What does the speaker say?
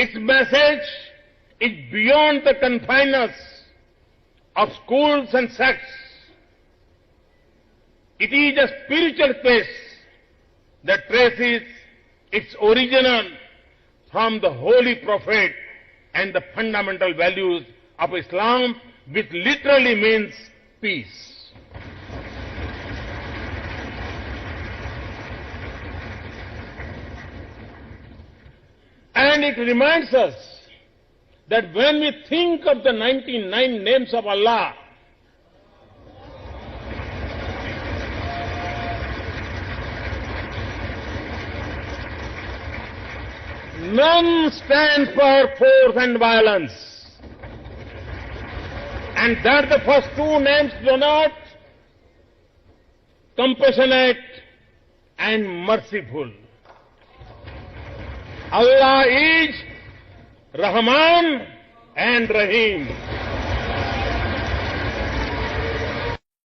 Its message is beyond the confines of schools and sects. It is a spiritual quest that traces its origin from the Holy Prophet and the fundamental values of Islam, which literally means peace. And it reminds us that when we think of the 99 names of Allah, none stand for force and violence. And that the first two names denote compassionate and merciful. Allah is Rahman and Rahim.